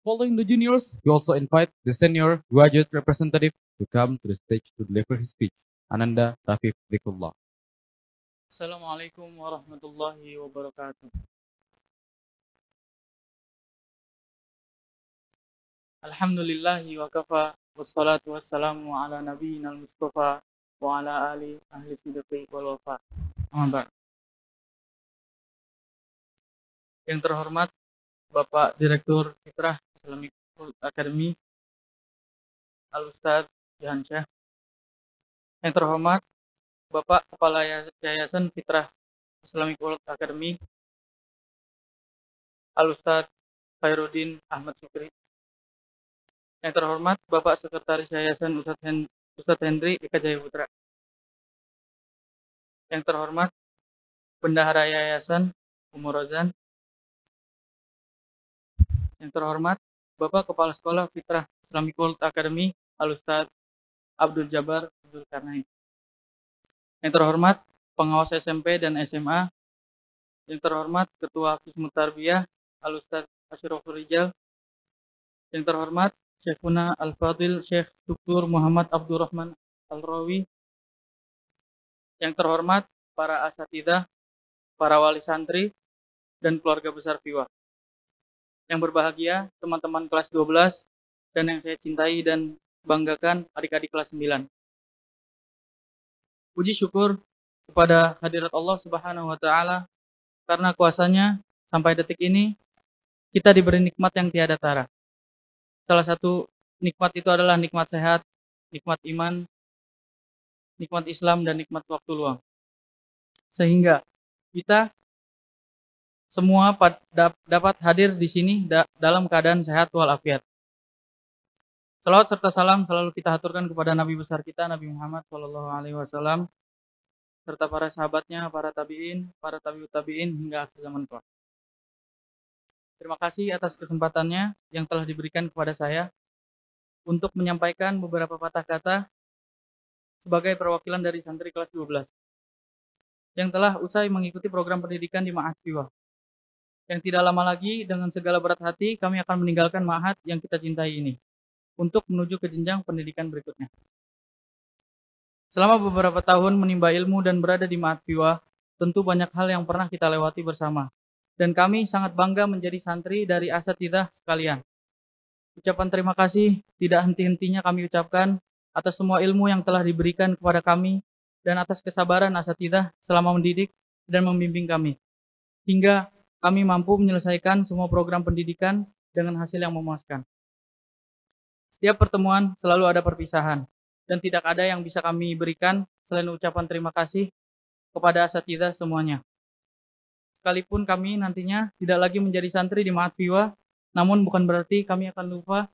Following the juniors, we also invite the senior graduate representative to come to the stage to deliver his speech. Ananda Rafif Dhikrullah. Assalamualaikum warahmatullahi wabarakatuh. Alhamdulillahi wa kafa wassalatu wassalamu ala nabiyyina al-mustafa wa ala ahli sidqi wal wafa. Amma ba'd. Yang terhormat Bapak Direktur Fitrah Islamic Academy Al-Ustadz Jahan Syah. Yang terhormat Bapak Kepala Yayasan Fitrah Islamic World Academy Al-Ustadz Khairuddin Ahmad Syukri. Yang terhormat Bapak Sekretaris Yayasan Ustadz Hendri Eka Jaya Putra. Yang terhormat Bendahara Yayasan Umar Rozan. Yang terhormat Bapak Kepala Sekolah Fitrah Islamic World Academy Al-Ustadz Abdul Jabbar Abdul Karnain. Yang terhormat pengawas SMP dan SMA. Yang terhormat Ketua Qismut Tarbiyah Al-Ustadz Asyrafur Rijal. Yang terhormat Syekhuna Al-Fadil Syekh Dr. Muhammad Abdurrahman Al-Rawi. Yang terhormat para asatidzah, para wali santri, dan keluarga besar FIWA. Yang berbahagia teman-teman kelas 12 dan yang saya cintai dan banggakan adik-adik kelas 9. Puji syukur kepada hadirat Allah Subhanahu wa taala karena kuasanya sampai detik ini kita diberi nikmat yang tiada tara. Salah satu nikmat itu adalah nikmat sehat, nikmat iman, nikmat Islam, dan nikmat waktu luang. Sehingga kita semua dapat hadir di sini dalam keadaan sehat walafiat. Salawat serta salam selalu kita haturkan kepada Nabi besar kita, Nabi Muhammad SAW, serta para sahabatnya, para tabi'in, para tabi'ut tabi'in, hingga akhir zaman kelak. Terima kasih atas kesempatannya yang telah diberikan kepada saya untuk menyampaikan beberapa patah kata sebagai perwakilan dari santri kelas 12 yang telah usai mengikuti program pendidikan di Ma'had FIWA. Yang tidak lama lagi dengan segala berat hati kami akan meninggalkan Ma'had yang kita cintai ini untuk menuju ke jenjang pendidikan berikutnya. Selama beberapa tahun menimba ilmu dan berada di Ma'had FIWA, tentu banyak hal yang pernah kita lewati bersama. Dan kami sangat bangga menjadi santri dari asatidzah sekalian. Ucapan terima kasih tidak henti-hentinya kami ucapkan atas semua ilmu yang telah diberikan kepada kami dan atas kesabaran asatidzah selama mendidik dan membimbing kami. Hingga kami mampu menyelesaikan semua program pendidikan dengan hasil yang memuaskan. Setiap pertemuan selalu ada perpisahan, dan tidak ada yang bisa kami berikan selain ucapan terima kasih kepada asatidzah semuanya. Sekalipun kami nantinya tidak lagi menjadi santri di Ma'had FIWA, namun bukan berarti kami akan lupa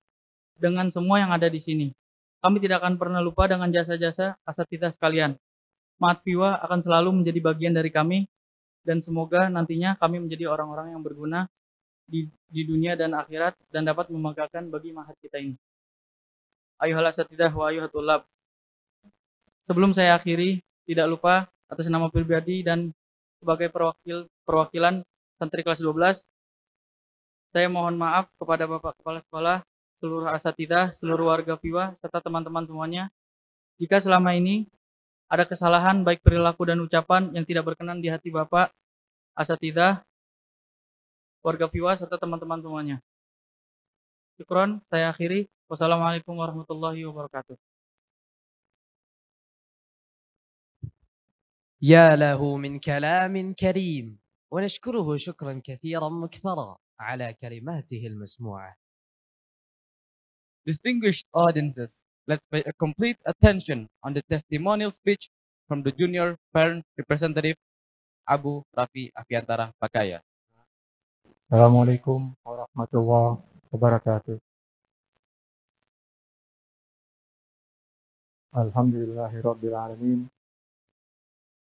dengan semua yang ada di sini. Kami tidak akan pernah lupa dengan jasa-jasa asatidzah sekalian. Ma'had FIWA akan selalu menjadi bagian dari kami, dan semoga nantinya kami menjadi orang-orang yang berguna di dunia dan akhirat dan dapat membanggakan bagi Ma'had kita ini. Ayuhal asatidzah wa ayuhat tullab. Sebelum saya akhiri, tidak lupa atas nama pribadi dan sebagai perwakilan santri kelas 12, saya mohon maaf kepada Bapak Kepala Sekolah, seluruh asatidzah, seluruh warga FIWA, serta teman-teman semuanya, jika selama ini ada kesalahan baik perilaku dan ucapan yang tidak berkenan di hati Bapak, asatidzah, warga FIWA, serta teman-teman semuanya. Syukron, saya akhiri. Wassalamualaikum warahmatullahi wabarakatuh. يا له من كلام كريم، ونشكره شكرا كثيرا مكثرا على كلماته المسموعة. Distinguished audiences, let's pay a complete attention on the testimonial speech from the junior parent representative Abu Rafi Afiantara Pakaya. Assalamualaikum warahmatullahi wabarakatuh. Alhamdulillahirabbil alamin.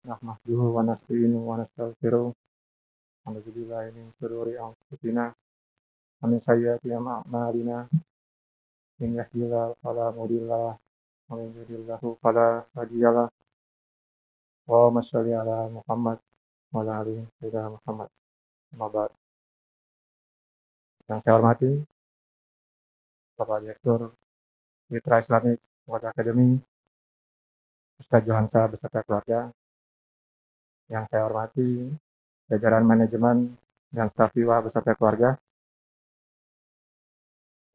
Nahmaduhu wa nasta'inuhu wa nastaghfiruh. A'udzu billahi min shururi anfusina wa min sayyiati a'malina. Man yahdihillahu fala mudilla lahu wa man yudlil fala hadiya lahu. Allahumma shalli ala Muhammad wa ala ali sayyidina Muhammad. Amma ba'd. Yang saya hormati Bapak Direktur Mitra Islamic Wadah Academy, Ustaz Johansa beserta keluarga, yang saya hormati jajaran manajemen dan staf FIWA beserta keluarga,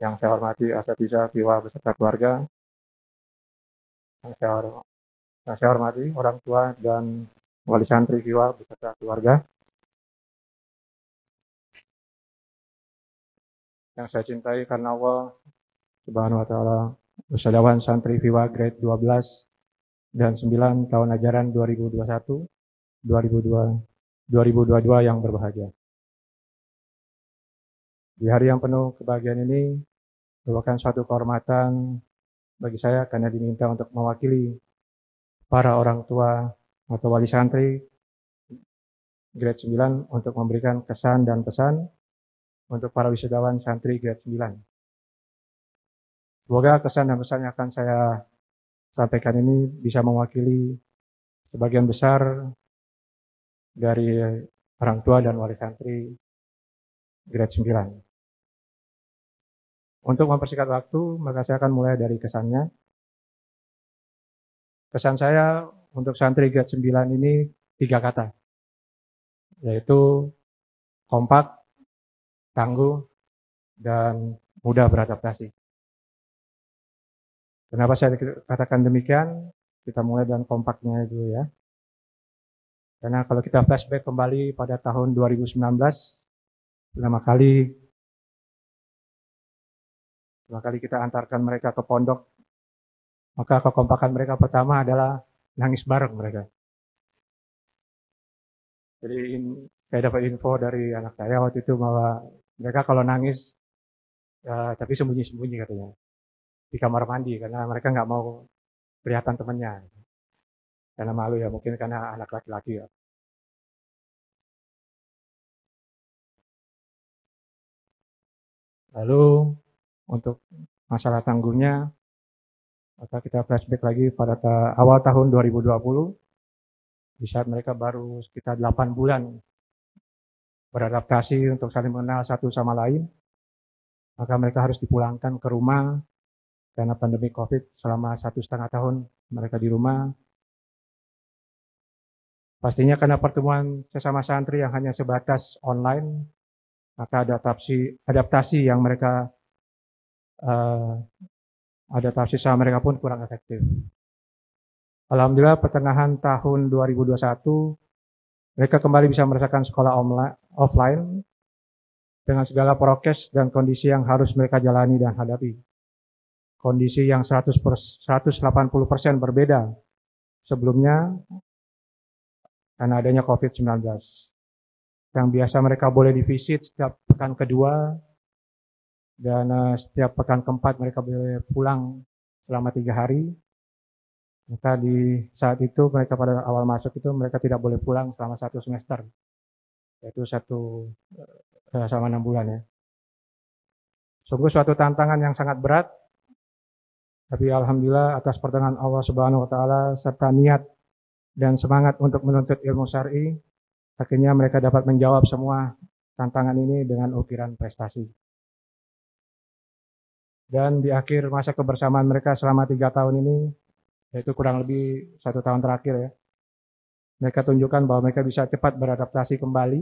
yang saya hormati asatidzah FIWA beserta keluarga, yang saya hormati orang tua dan wali santri FIWA beserta keluarga, yang saya cintai karena Allah Subhanahu wa taala, usahawan santri FIWA grade 12 dan 9 tahun ajaran 2021-2022 yang berbahagia. Di hari yang penuh kebahagiaan ini merupakan suatu kehormatan bagi saya karena diminta untuk mewakili para orang tua atau wali santri grade 9 untuk memberikan kesan dan pesan untuk para wisudawan santri grade 9. Semoga kesan dan pesan yang akan saya sampaikan ini bisa mewakili sebagian besar dari orang tua dan wali santri grade 9. Untuk mempersingkat waktu, maka saya akan mulai dari kesannya. Kesan saya untuk santri grade 9 ini 3 kata, yaitu kompak, tangguh, dan mudah beradaptasi. Kenapa saya katakan demikian? Kita mulai dengan kompaknya dulu ya. Karena kalau kita flashback kembali pada tahun 2019, pertama kali kita antarkan mereka ke pondok, maka kekompakan mereka pertama adalah nangis bareng mereka. Jadi saya dapat info dari anak saya waktu itu bahwa mereka kalau nangis, tapi sembunyi-sembunyi katanya, di kamar mandi, karena mereka nggak mau kelihatan temannya. Karena malu ya, mungkin karena anak laki-laki ya. Lalu untuk masalah tangguhnya, maka kita flashback lagi pada awal tahun 2020, di saat mereka baru sekitar 8 bulan beradaptasi untuk saling mengenal satu sama lain, maka mereka harus dipulangkan ke rumah karena pandemi COVID selama 1,5 tahun mereka di rumah. Pastinya karena pertemuan sesama santri yang hanya sebatas online, maka adaptasi yang mereka adaptasi sama mereka pun kurang efektif. Alhamdulillah pertengahan tahun 2021 mereka kembali bisa merasakan sekolah offline dengan segala prokes dan kondisi yang harus mereka jalani dan hadapi. Kondisi yang 180% berbeda sebelumnya karena adanya COVID-19. Yang biasa mereka boleh divisit setiap pekan kedua, dan setiap pekan keempat mereka boleh pulang selama 3 hari. Maka di saat itu mereka pada awal masuk itu mereka tidak boleh pulang selama 1 semester, yaitu selama 6 bulan ya. Sungguh suatu tantangan yang sangat berat, tapi alhamdulillah atas pertolongan Allah Subhanahu wa taala serta niat dan semangat untuk menuntut ilmu syar'i, akhirnya mereka dapat menjawab semua tantangan ini dengan ukiran prestasi. Dan di akhir masa kebersamaan mereka selama 3 tahun ini, yaitu kurang lebih 1 tahun terakhir ya, mereka tunjukkan bahwa mereka bisa cepat beradaptasi kembali,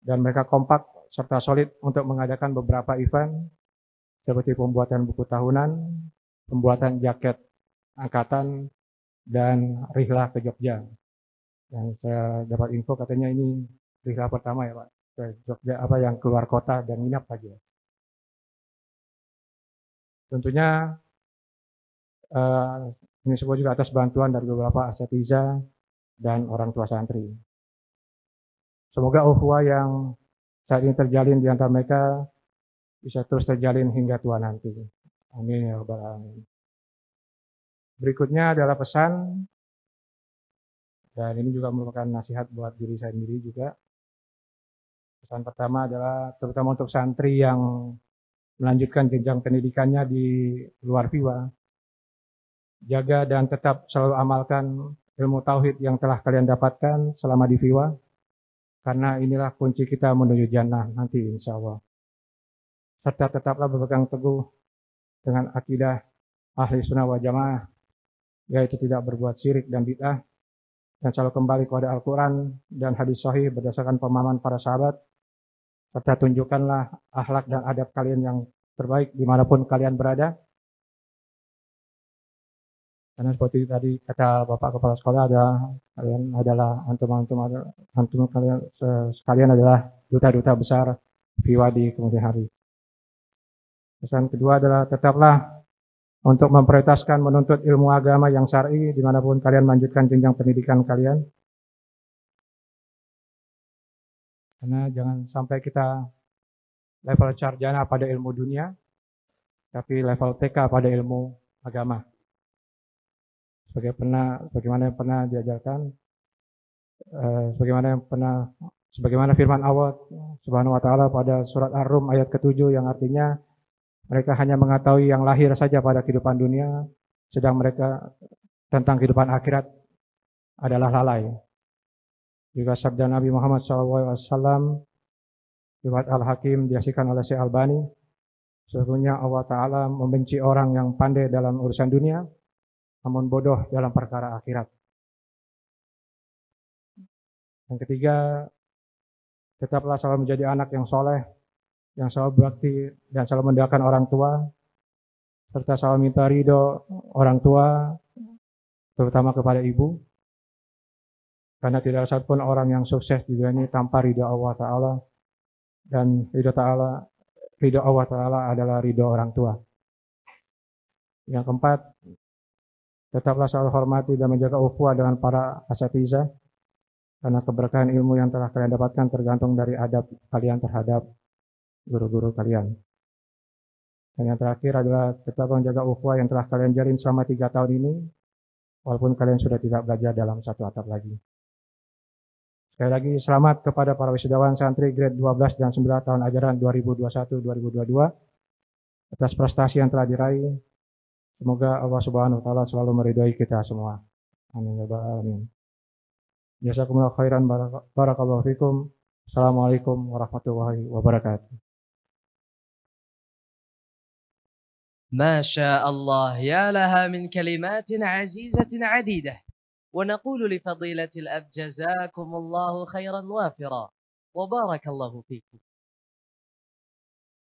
dan mereka kompak serta solid untuk mengadakan beberapa event, seperti pembuatan buku tahunan, pembuatan jaket angkatan, dan rihlah ke Jogja. Yang saya dapat info katanya ini rihlah pertama ya Pak, ke Jogja yang keluar kota dan nginap aja. Tentunya ini semua juga atas bantuan dari beberapa asatidzah dan orang tua santri. Semoga ukhuwah yang saat ini terjalin di antara mereka bisa terus terjalin hingga tua nanti. Amin ya rabbal alamin. Berikutnya adalah pesan, dan ini juga merupakan nasihat buat diri saya sendiri juga. Pesan pertama adalah terutama untuk santri yang melanjutkan jenjang pendidikannya di luar FIWA. Jaga dan tetap selalu amalkan ilmu tauhid yang telah kalian dapatkan selama di FIWA, karena inilah kunci kita menuju jannah nanti insya Allah. serta tetaplah berpegang teguh dengan akidah ahli sunnah wal jamaah, yaitu tidak berbuat syirik dan bid'ah, dan selalu kembali kepada Al-Quran dan hadis sahih berdasarkan pemahaman para sahabat, serta tunjukkanlah akhlak dan adab kalian yang terbaik dimanapun kalian berada. Karena seperti tadi kata Bapak Kepala Sekolah, antum kalian sekalian adalah duta-duta besar FIWA di kemudian hari. Pesan kedua adalah tetaplah untuk memprioritaskan menuntut ilmu agama yang syar'i dimanapun kalian melanjutkan jenjang pendidikan kalian. Karena jangan sampai kita level sarjana pada ilmu dunia, tapi level TK pada ilmu agama. Sebagaimana yang pernah diajarkan, sebagaimana firman Allah Subhanahu wa taala pada surat Ar-Rum ayat ke-7 yang artinya mereka hanya mengetahui yang lahir saja pada kehidupan dunia, sedang mereka tentang kehidupan akhirat adalah lalai. Juga sabda Nabi Muhammad SAW riwayat Al-Hakim dihasilkan oleh Syekh Albani, sesungguhnya Allah Ta'ala membenci orang yang pandai dalam urusan dunia, namun bodoh dalam perkara akhirat. Yang ketiga, tetaplah selalu menjadi anak yang soleh, yang selalu berbakti dan selalu mendoakan orang tua, serta selalu minta ridho orang tua, terutama kepada ibu. Karena tidak ada satupun orang yang sukses di dunia ini tanpa ridho Allah Ta'ala, dan ridho Allah Ta'ala adalah ridho orang tua. Yang keempat, tetaplah selalu hormati dan menjaga ukhuwah dengan para asatidzah, karena keberkahan ilmu yang telah kalian dapatkan tergantung dari adab kalian terhadap guru-guru kalian. Dan yang terakhir adalah tetap menjaga ukhuwah yang telah kalian jalin selama 3 tahun ini, walaupun kalian sudah tidak belajar dalam satu atap lagi. Sekali lagi selamat kepada para wisudawan santri grade 12 dan 9 tahun ajaran 2021-2022 atas prestasi yang telah diraih. Semoga Allah Subhanahu wa taala selalu meridhai kita semua. Amin ya rabbal alamin. Jazakumullahu khairan, barakallahu fikum. Assalamualaikum warahmatullahi wabarakatuh. ما شاء الله، يا لها من كلمات عزيزة عديدة. ونقول لفضيلة الأب جزاكم الله خيرا وافرا وبارك الله فيكم.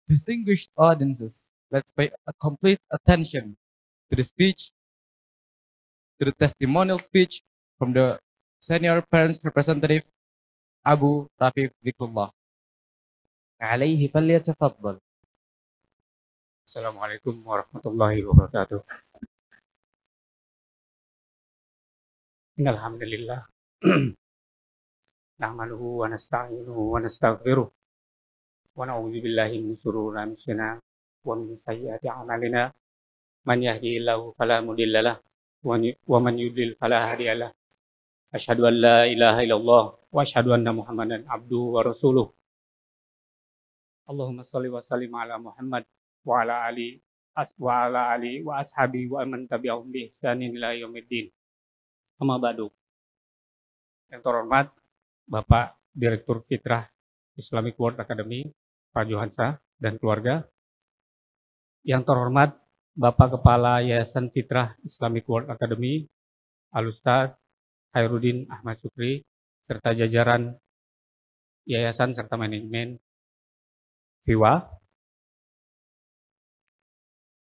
Distinguished audiences, let's pay a complete attention to the speech, to the testimonial speech from the senior parents representative Abu Rafiq Zikrullah. عليه فليتفضل. Assalamualaikum warahmatullahi wabarakatuh. Innalhamdulillah nahmaduhu wa nasta'inuhu wa nastaghfiruh wa na'udzu billahi min shururi anfusina wa min sayyiati a'malina. Man yahdihillahu fala mudhillalah wa man yudlil fala hadiyalah. Asyhadu an la ilaha illallah wa asyhadu anna Muhammadan abduhu wa rasuluh. Allahumma shalli wa sallim ala Muhammad wa ala ali wa ashabi wa man tabi'ahum bi ihsanin ila yaumiddin. Amma ba'du. Yang terhormat Bapak Direktur Fitrah Islamic World Academy, Pak Johansa dan keluarga. Yang terhormat Bapak Kepala Yayasan Fitrah Islamic World Academy, Al-Ustadz Khairuddin Ahmad Sukri, serta jajaran yayasan serta manajemen FIWA.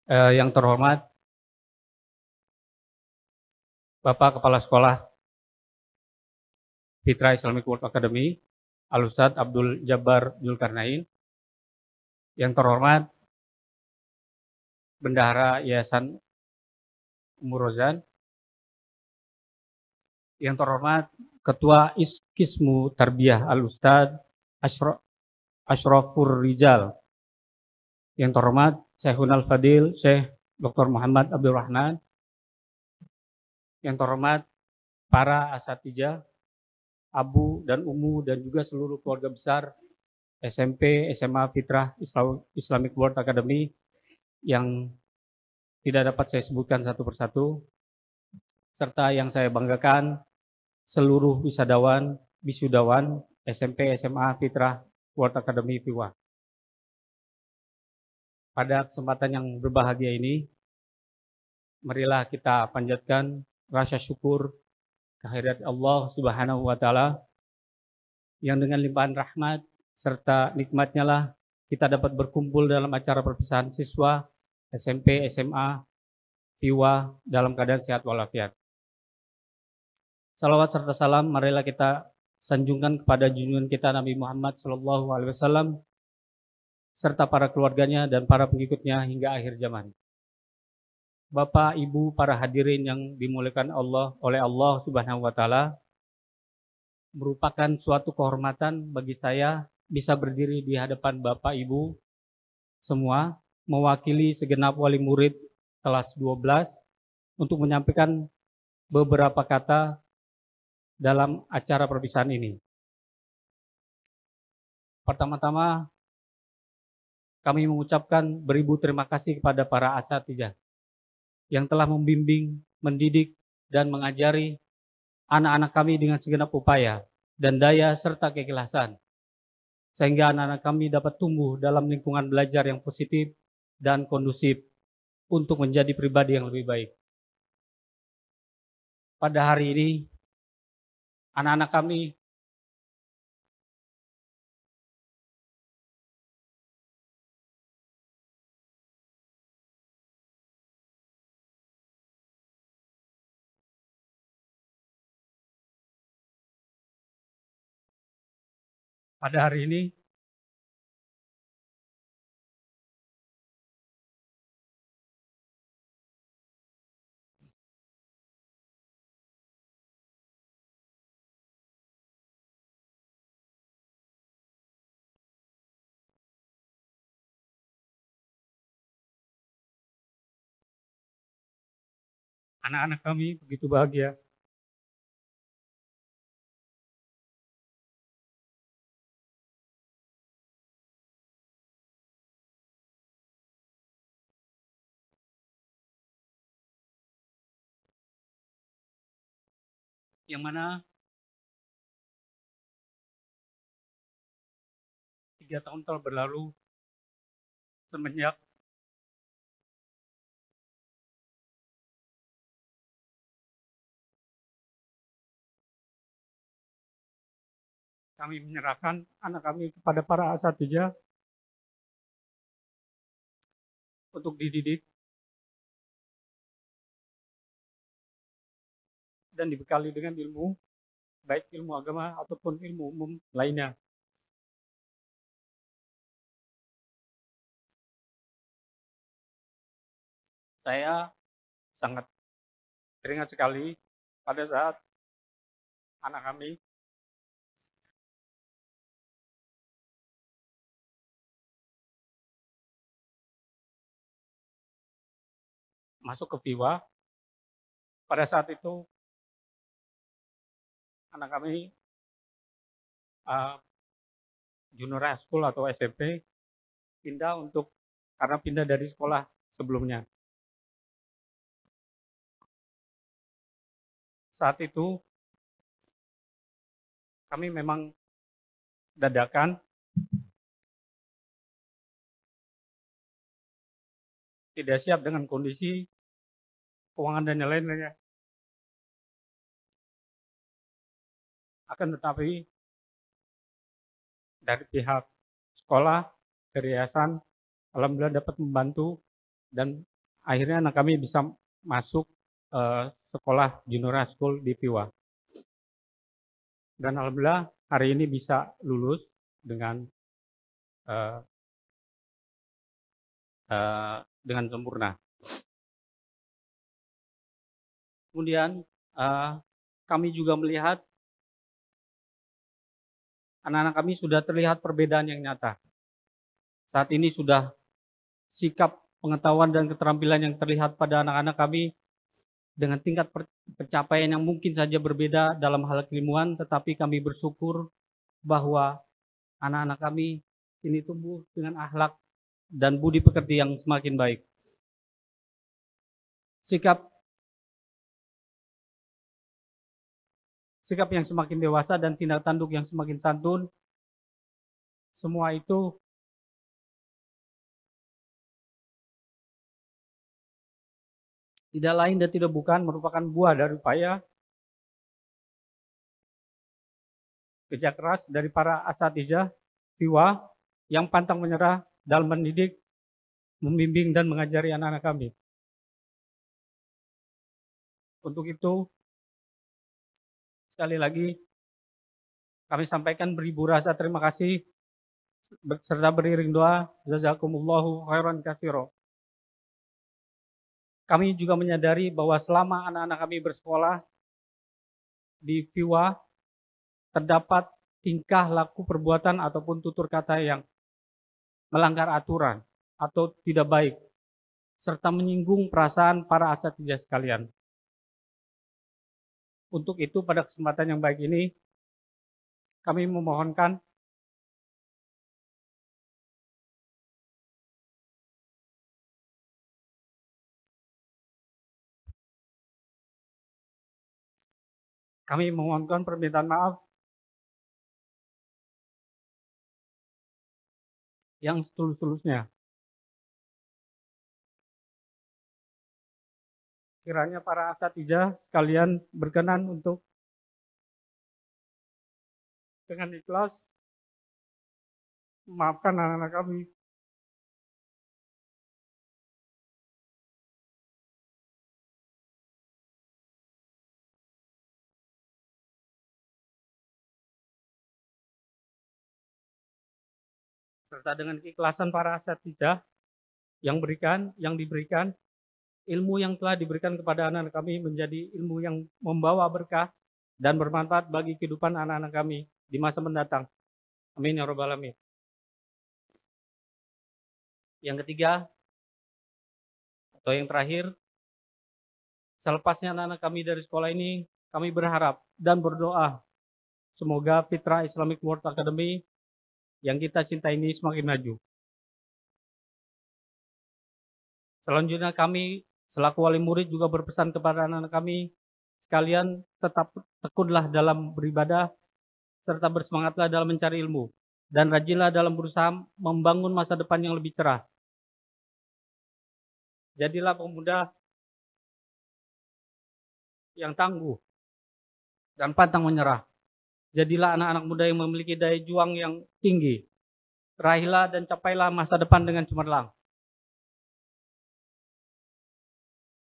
Yang terhormat Bapak Kepala Sekolah Fitrah Islamic World Academy, Al-Ustadz Abdul Jabbar Zulkarnain. Yang terhormat Bendahara Yayasan Umur Rozan. Yang terhormat Ketua Kismu Tarbiyah Al-Ustadz Ashrafur Rijal. Yang terhormat Syekhun Al-Fadil Syekh Dr. Muhammad Abdul Rahman. Yang terhormat para asatijah, Abu dan Umu dan juga seluruh keluarga besar SMP, SMA Fitrah Islamic World Academy yang tidak dapat saya sebutkan satu persatu, serta yang saya banggakan seluruh wisudawan SMP, SMA Fitrah World Academy FIWA. Pada kesempatan yang berbahagia ini, marilah kita panjatkan rasa syukur kehadirat Allah Subhanahu wa taala yang dengan limpahan rahmat serta nikmatnya lah kita dapat berkumpul dalam acara perpisahan siswa SMP, SMA, FIWA dalam keadaan sehat walafiat. Salawat serta salam marilah kita sanjungkan kepada junjungan kita Nabi Muhammad SAW serta para keluarganya dan para pengikutnya hingga akhir zaman. Bapak, Ibu, para hadirin yang dimuliakan oleh Allah Subhanahu wa taala, merupakan suatu kehormatan bagi saya bisa berdiri di hadapan Bapak Ibu semua mewakili segenap wali murid kelas 12 untuk menyampaikan beberapa kata dalam acara perpisahan ini. Pertama-tama kami mengucapkan beribu terima kasih kepada para asatidz yang telah membimbing, mendidik, dan mengajari anak-anak kami dengan segenap upaya dan daya serta keikhlasan, sehingga anak-anak kami dapat tumbuh dalam lingkungan belajar yang positif dan kondusif untuk menjadi pribadi yang lebih baik. Pada hari ini, anak-anak kami begitu bahagia. Yang mana 3 tahun telah berlalu semenjak kami menyerahkan anak kami kepada para asatidz untuk dididik dan dibekali dengan ilmu, baik ilmu agama ataupun ilmu umum lainnya. Saya sangat teringat sekali pada saat anak kami masuk ke FIWA. Pada saat itu anak kami junior high school atau SMP karena pindah dari sekolah sebelumnya. Saat itu kami memang dadakan tidak siap dengan kondisi keuangan dan lain-lainnya. Akan tetapi dari pihak sekolah, dari yayasan, alhamdulillah dapat membantu dan akhirnya anak kami bisa masuk sekolah junior high school di FIWA. Dan alhamdulillah hari ini bisa lulus dengan sempurna. Kemudian kami juga melihat anak-anak kami sudah terlihat perbedaan yang nyata. Saat ini sudah sikap pengetahuan dan keterampilan yang terlihat pada anak-anak kami dengan tingkat pencapaian yang mungkin saja berbeda dalam hal keilmuan, tetapi kami bersyukur bahwa anak-anak kami ini tumbuh dengan akhlak dan budi pekerti yang semakin baik. Sikap yang semakin dewasa dan tindak tanduk yang semakin santun, semua itu tidak lain dan tidak bukan merupakan buah dari upaya kerja keras dari para asatidz FIWA yang pantang menyerah dalam mendidik, membimbing, dan mengajari anak-anak kami. Untuk itu, sekali lagi, kami sampaikan beribu rasa terima kasih serta beriring doa, jazakumullahu khairan katsira. Kami juga menyadari bahwa selama anak-anak kami bersekolah di FIWA, terdapat tingkah laku perbuatan ataupun tutur kata yang melanggar aturan atau tidak baik, serta menyinggung perasaan para asatidz sekalian. Untuk itu, pada kesempatan yang baik ini, kami memohonkan permintaan maaf yang setulus-tulusnya. Kiranya para asatidz sekalian berkenan untuk dengan ikhlas memaafkan anak-anak kami. Serta dengan keikhlasan para asatidz yang diberikan ilmu yang telah diberikan kepada anak-anak kami menjadi ilmu yang membawa berkah dan bermanfaat bagi kehidupan anak-anak kami di masa mendatang. Amin ya rabbal alamin. Yang ketiga atau yang terakhir, selepasnya anak-anak kami dari sekolah ini, kami berharap dan berdoa semoga Fitra Islamic World Academy yang kita cintai ini semakin maju. Selanjutnya kami selaku wali murid juga berpesan kepada anak-anak kami sekalian, tetap tekunlah dalam beribadah serta bersemangatlah dalam mencari ilmu dan rajinlah dalam berusaha membangun masa depan yang lebih cerah. Jadilah pemuda yang tangguh dan pantang menyerah. Jadilah anak-anak muda yang memiliki daya juang yang tinggi. Raihlah dan capailah masa depan dengan cemerlang.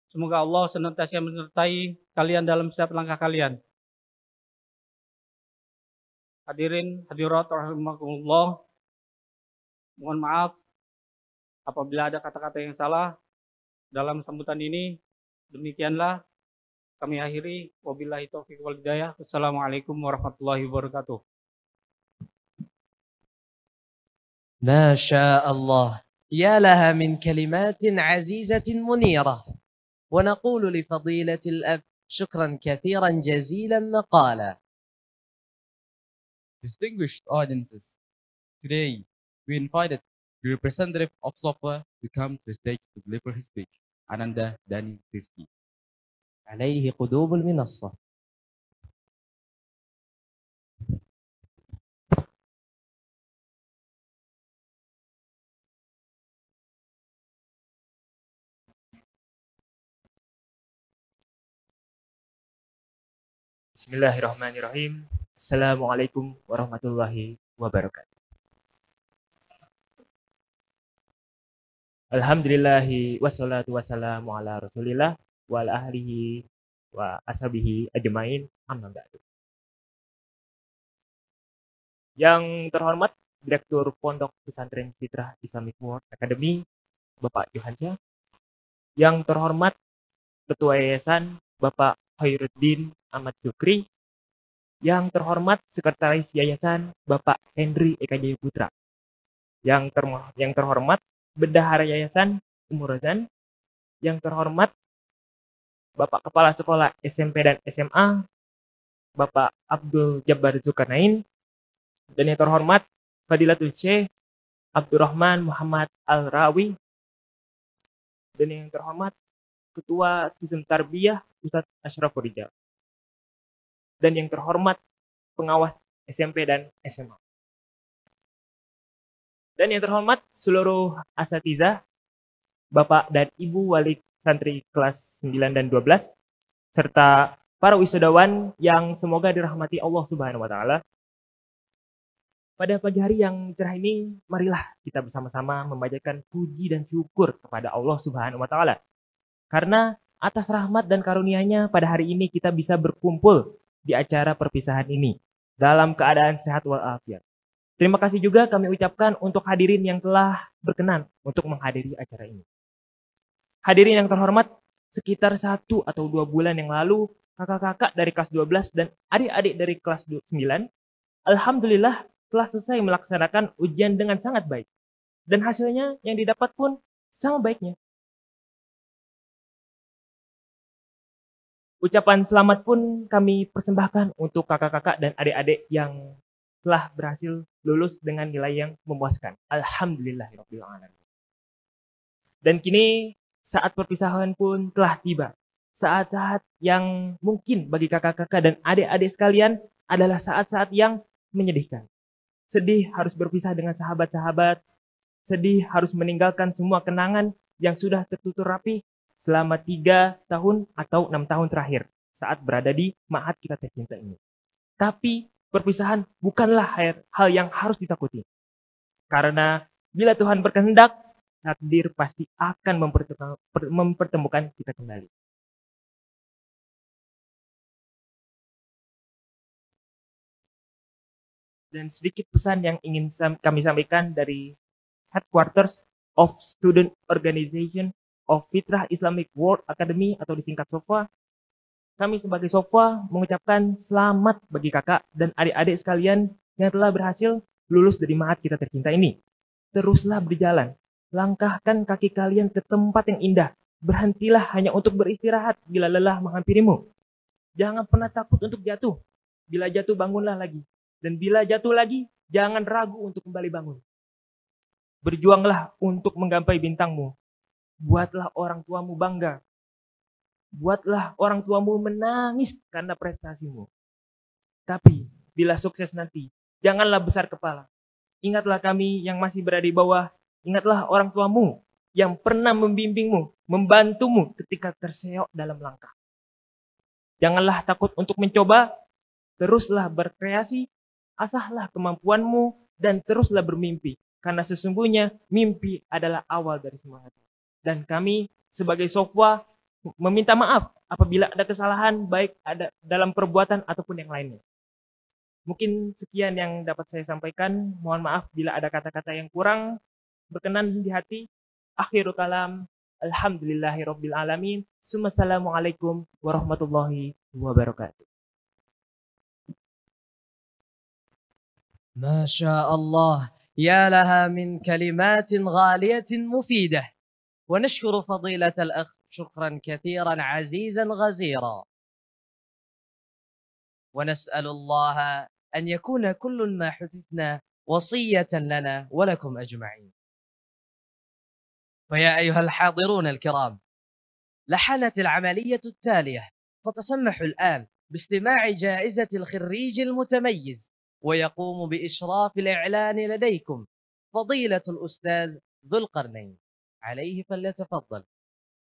Semoga Allah senantiasa menyertai kalian dalam setiap langkah kalian. Hadirin hadirat rahimakumullah, mohon maaf apabila ada kata-kata yang salah dalam sambutan ini. Demikianlah kami akhiri. Wabillahi taufiq wal hidayah. Wassalamualaikum warahmatullahi wabarakatuh. ما شاء الله، يا لها من كلمات عزيزة منيرة. ونقول لفضيلة الأب شكرا كثيرا جزيلا ما قال. Distinguished audiences, today we invited the representative of SOFA to come to the stage to deliver his speech, Ananda Dhani Rizki. عليه قدوم المنصة. Bismillahirrahmanirrahim. Assalamualaikum warahmatullahi wabarakatuh. Alhamdulillahi wassalatu wassalamu ala rasulillah wa ala ahlihi wa ashabihi ajmain, amma ba'du. Yang terhormat Direktur Pondok Pesantren Fitrah Islamic World Academy, Bapak Johansyah. Yang terhormat Ketua Yayasan, Bapak Khairuddin Ahmad Jukri. Yang terhormat Sekretaris Yayasan, Bapak Henry Eka Jaya Putra. Yang terhormat Bendahara Yayasan, Umur Razan. Yang terhormat Bapak Kepala Sekolah SMP dan SMA, Bapak Abdul Jabbar Zulkarnain. Dan yang terhormat Fadilatul Syekh Abdurrahman Muhammad Al-Rawi. Dan yang terhormat Ketua Sistem Tarbiyah Ustadz Ashrafur Rijal. Dan yang terhormat pengawas SMP dan SMA. Dan yang terhormat seluruh asatidzah, Bapak dan Ibu Wali santri kelas 9 dan 12, serta para wisudawan yang semoga dirahmati Allah Subhanahu wa taala. Pada pagi hari yang cerah ini, marilah kita bersama-sama membacakan puji dan syukur kepada Allah Subhanahu wa taala. Karena atas rahmat dan karunia-Nya pada hari ini kita bisa berkumpul di acara perpisahan ini dalam keadaan sehat walafiat. Terima kasih juga kami ucapkan untuk hadirin yang telah berkenan untuk menghadiri acara ini. Hadirin yang terhormat, sekitar 1 atau 2 bulan yang lalu, kakak-kakak dari kelas 12 dan adik-adik dari kelas 9, alhamdulillah telah selesai melaksanakan ujian dengan sangat baik. Dan hasilnya yang didapat pun sama baiknya. Ucapan selamat pun kami persembahkan untuk kakak-kakak dan adik-adik yang telah berhasil lulus dengan nilai yang memuaskan. Alhamdulillahirabbil alamin. Dan kini saat perpisahan pun telah tiba. Saat-saat yang mungkin bagi kakak-kakak dan adik-adik sekalian adalah saat-saat yang menyedihkan. Sedih harus berpisah dengan sahabat-sahabat. Sedih harus meninggalkan semua kenangan yang sudah tertutur rapi selama 3 tahun atau 6 tahun terakhir saat berada di ma'had kita tercinta ini. Tapi perpisahan bukanlah hal yang harus ditakuti. Karena bila Tuhan berkehendak, takdir pasti akan mempertemukan kita kembali. Dan sedikit pesan yang ingin kami sampaikan dari Headquarters of Student Organization of Fitrah Islamic World Academy atau disingkat SOFA. Kami sebagai SOFA mengucapkan selamat bagi kakak dan adik-adik sekalian yang telah berhasil lulus dari ma'had kita tercinta ini. Teruslah berjalan, langkahkan kaki kalian ke tempat yang indah. Berhentilah hanya untuk beristirahat bila lelah menghampirimu. Jangan pernah takut untuk jatuh. Bila jatuh bangunlah lagi. Dan bila jatuh lagi, jangan ragu untuk kembali bangun. Berjuanglah untuk menggapai bintangmu. Buatlah orang tuamu bangga. Buatlah orang tuamu menangis karena prestasimu. Tapi bila sukses nanti, janganlah besar kepala. Ingatlah kami yang masih berada di bawah. Ingatlah orang tuamu yang pernah membimbingmu, membantumu ketika terseok dalam langkah. Janganlah takut untuk mencoba. Teruslah berkreasi. Asahlah kemampuanmu dan teruslah bermimpi. Karena sesungguhnya mimpi adalah awal dari semangat. Dan kami sebagai SOFA meminta maaf apabila ada kesalahan baik ada dalam perbuatan ataupun yang lainnya. Mungkin sekian yang dapat saya sampaikan. Mohon maaf bila ada kata-kata yang kurang berkenan di hati. Akhirul kalam. Alhamdulillahirabbil alamin. Assalamualaikum warahmatullahi wabarakatuh. ما شاء الله، يا لها من كلمات غالية مفيدة. ونشكر فضيلة الأخ شكرا كثيرا عزيزا غزيرا، ونسأل الله أن يكون كل ما حدثنا وصية لنا ولكم أجمعين. فيا أيها الحاضرون الكرام، لحنت العملية التالية، فتسمحوا الآن باستماع جائزة الخريج المتميز، ويقوم بإشراف الإعلان لديكم فضيلة الأستاذ ذو القرنين. عليه فليتفضل.